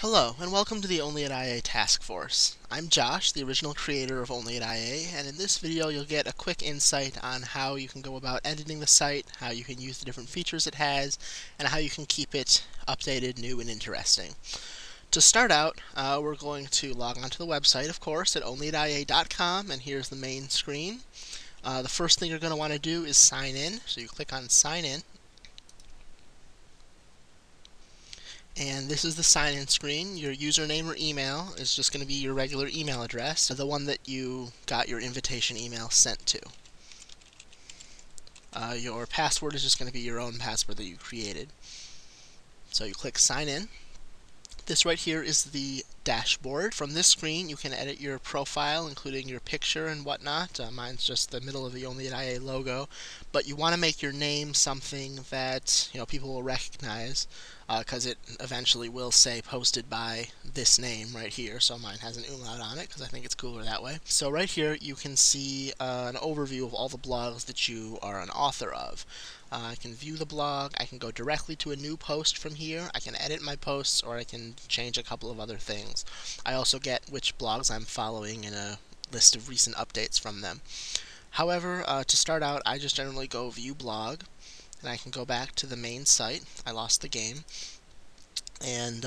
Hello, and welcome to the OAIA Task Force. I'm Josh, the original creator of OAIA, and in this video you'll get a quick insight on how you can go about editing the site, how you can use the different features it has, and how you can keep it updated, new, and interesting. To start out, we're going to log onto the website, of course, at OAIA.com, and here's the main screen. The first thing you're going to want to do is sign in, so you click on Sign In. And this is the sign-in screen. Your username or email is just going to be your regular email address, the one that you got your invitation email sent to. Your password is just going to be your own password that you created. So you click Sign In. This right here is the dashboard. From this screen, you can edit your profile, including your picture and whatnot. Mine's just the middle of the OAIA logo, but you want to make your name something that people will recognize, because it eventually will say posted by this name right here. So mine has an umlaut on it because I think it's cooler that way. So right here, you can see an overview of all the blogs that you are an author of. I can view the blog, I can go directly to a new post from here, I can edit my posts, or I can change a couple of other things. I also get which blogs I'm following and a list of recent updates from them. However, to start out, I just generally go view blog, and I can go back to the main site. I lost the game. And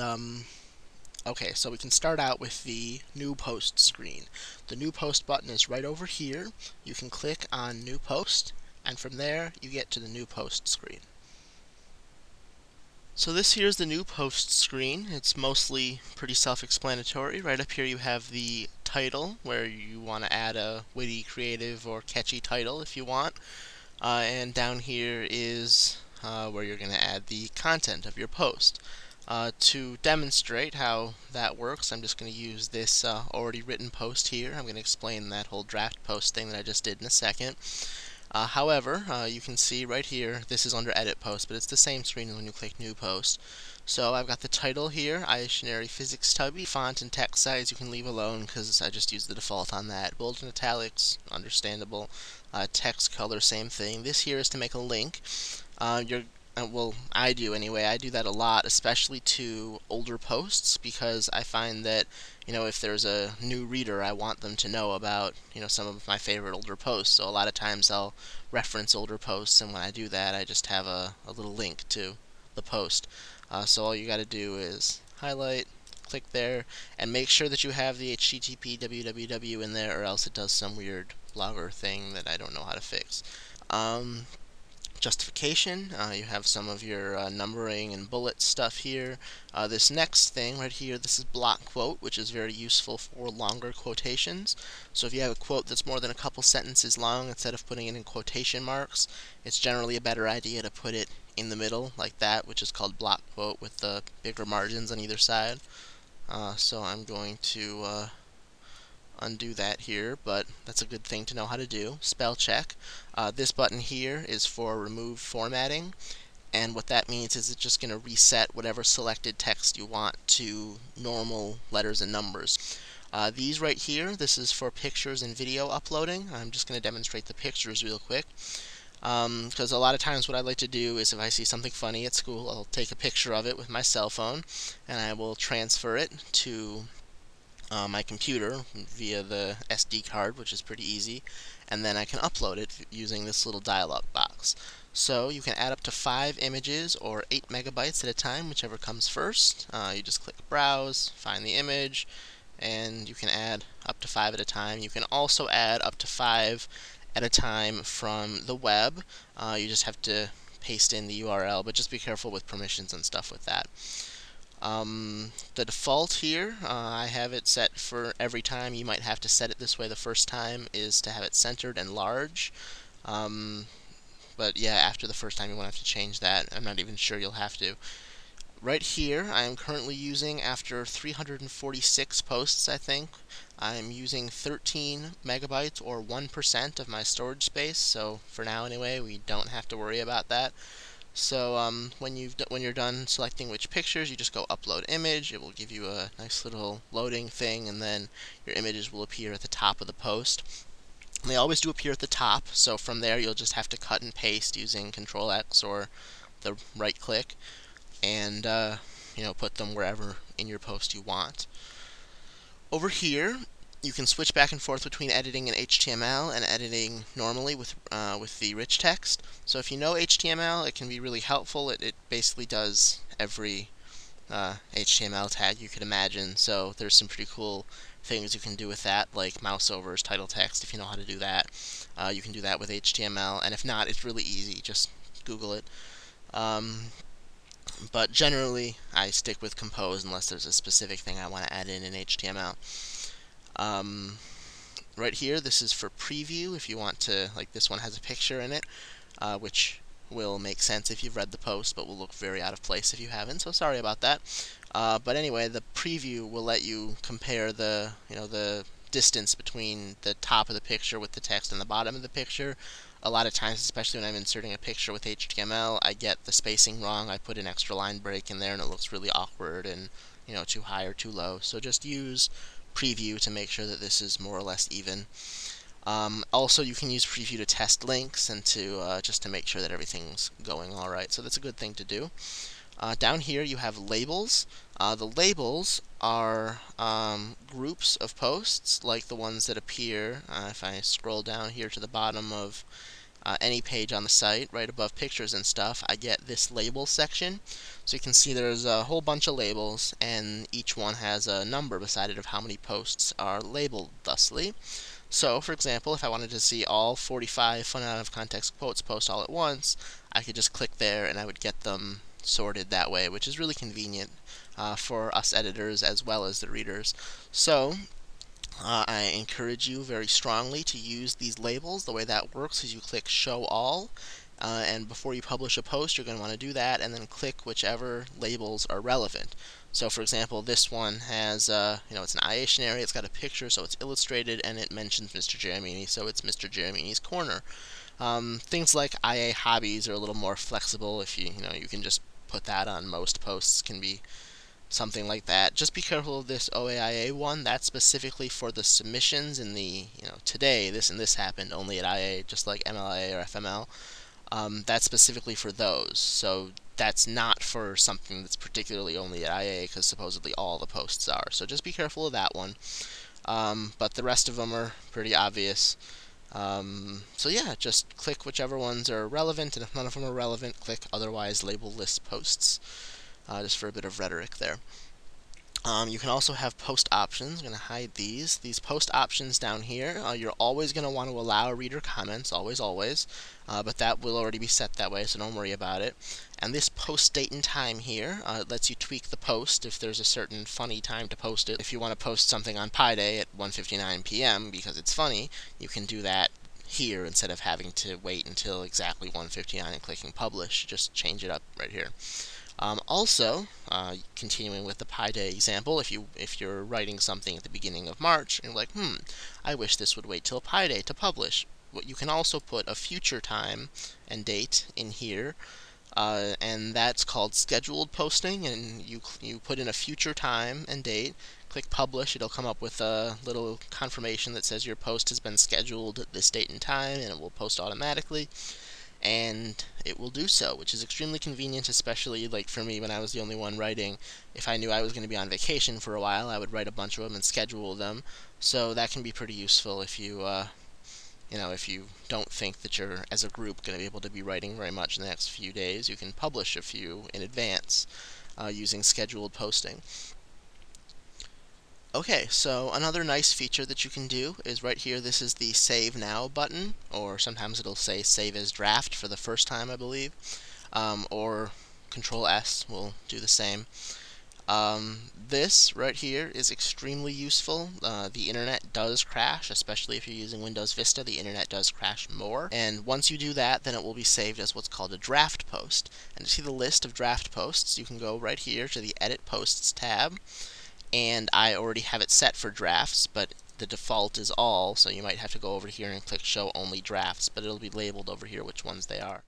okay, so we can start out with the new post screen. The new post button is right over here. You can click on new post, and from there you get to the new post screen. So this here is the new post screen. It's mostly pretty self-explanatory. Right up here you have the title, where you want to add a witty, creative, or catchy title if you want. And down here is where you're going to add the content of your post. To demonstrate how that works, I'm just going to use this already written post here. I'm going to explain that whole draft post thing that I just did in a second. However, you can see right here, this is under Edit Post, but it's the same screen when you click New Post. So I've got the title here, Iationary Physics Tubby. Font and text size you can leave alone because I just used the default on that. Bold and italics, understandable. Text color, same thing. This here is to make a link. Well, I do anyway. I do that a lot, especially to older posts, because I find that, if there's a new reader, I want them to know about, some of my favorite older posts. So a lot of times I'll reference older posts, and when I do that, I just have a little link to the post. So all you got to do is highlight, click there, and make sure that you have the HTTP www in there, or else it does some weird blogger thing that I don't know how to fix. Justification, you have some of your numbering and bullet stuff here. This next thing right here, this is block quote, which is very useful for longer quotations. So if you have a quote that's more than a couple sentences long, instead of putting it in quotation marks, it's generally a better idea to put it in the middle like that, which is called block quote, with the bigger margins on either side. So I'm going to undo that here, but that's a good thing to know how to do. Spell check. This button here is for remove formatting, and what that means is it's just going to reset whatever selected text you want to normal letters and numbers. These right here, this is for pictures and video uploading. I'm just going to demonstrate the pictures real quick, because a lot of times what I like to do is if I see something funny at school, I'll take a picture of it with my cell phone, and I will transfer it to my computer via the SD card, which is pretty easy, and then I can upload it using this little dialog box. So you can add up to 5 images or 8 megabytes at a time, whichever comes first. You just click Browse, find the image, and you can add up to 5 at a time. You can also add up to 5 at a time from the web. You just have to paste in the URL, but just be careful with permissions and stuff with that. The default here, I have it set for every time. You might have to set it this way the first time, is to have it centered and large. But yeah, after the first time you won't have to change that. I'm not even sure you'll have to. Right here, I am currently using, after 346 posts, I think, I'm using 13 megabytes or 1% of my storage space, so for now anyway, we don't have to worry about that. So when you're done selecting which pictures, you just go upload image. It will give you a nice little loading thing, and then your images will appear at the top of the post. And they always do appear at the top, so from there you'll just have to cut and paste using Control X or the right click. And put them wherever in your post you want. Over here, you can switch back and forth between editing in HTML and editing normally with the rich text. So if you know HTML, it can be really helpful. It basically does every HTML tag you could imagine. So there's some pretty cool things you can do with that, like mouse overs, title text. If you know how to do that, you can do that with HTML. And if not, it's really easy. Just Google it. But generally, I stick with compose unless there's a specific thing I want to add in HTML. Right here, this is for preview. If you want to, like this one has a picture in it, which will make sense if you've read the post, but will look very out of place if you haven't. So sorry about that. But anyway, the preview will let you compare the distance between the top of the picture with the text and the bottom of the picture. A lot of times, especially when I'm inserting a picture with HTML, I get the spacing wrong. I put an extra line break in there and it looks really awkward and too high or too low. So just use preview to make sure that this is more or less even. Also, you can use preview to test links and to just to make sure that everything's going all right. So that's a good thing to do. Down here you have labels. The labels are groups of posts like the ones that appear if I scroll down here to the bottom of any page on the site, right above pictures and stuff, I get this label section. So you can see there's a whole bunch of labels, and each one has a number beside it of how many posts are labeled thusly. So, for example, if I wanted to see all 45 fun out of context quotes post all at once, I could just click there and I would get them sorted that way, which is really convenient for us editors as well as the readers. So, I encourage you very strongly to use these labels. The way that works is you click Show All, and before you publish a post, you're going to want to do that, and then click whichever labels are relevant. So, for example, this one has, it's an IA scenario, it's got a picture, so it's illustrated, and it mentions Mr. Giramini, so it's Mr. Giramini's Corner. Things like IA hobbies are a little more flexible. If you can just put that on most posts, can be something like that. Just be careful of this OAIA one. That's specifically for the submissions in the, today this and this happened only at IA, just like MLA or FML. That's specifically for those. So that's not for something that's particularly only at IA, because supposedly all the posts are. So just be careful of that one. But the rest of them are pretty obvious. So yeah, just click whichever ones are relevant, and if none of them are relevant, click Otherwise Label List Posts. Just for a bit of rhetoric there. You can also have post options. I'm going to hide these. These post options down here, you're always going to want to allow reader comments, always, but that will already be set that way, so don't worry about it. And this post date and time here lets you tweak the post if there's a certain funny time to post it. If you want to post something on Pi Day at 1:59 p.m. because it's funny, you can do that here instead of having to wait until exactly 1:59 and clicking publish. Just change it up right here. Also, continuing with the Pi Day example, if you're writing something at the beginning of March and you're like, I wish this would wait till Pi Day to publish, you can also put a future time and date in here, and that's called scheduled posting. And you put in a future time and date, click publish, it'll come up with a little confirmation that says your post has been scheduled at this date and time, and it will post automatically. And it will do so, which is extremely convenient, especially like for me when I was the only one writing. If I knew I was going to be on vacation for a while, I would write a bunch of them and schedule them. So that can be pretty useful if you if you don't think that you're, as a group, going to be able to be writing very much in the next few days. You can publish a few in advance using scheduled posting. Okay, so another nice feature that you can do is right here. This is the Save Now button, or sometimes it'll say Save as Draft for the first time, I believe, or Control S will do the same. This right here is extremely useful. The internet does crash, especially if you're using Windows Vista. The internet does crash more, and once you do that, then it will be saved as what's called a draft post. And to see the list of draft posts, you can go right here to the Edit Posts tab. And I already have it set for drafts, but the default is all, so you might have to go over here and click Show Only Drafts, but it'll be labeled over here which ones they are.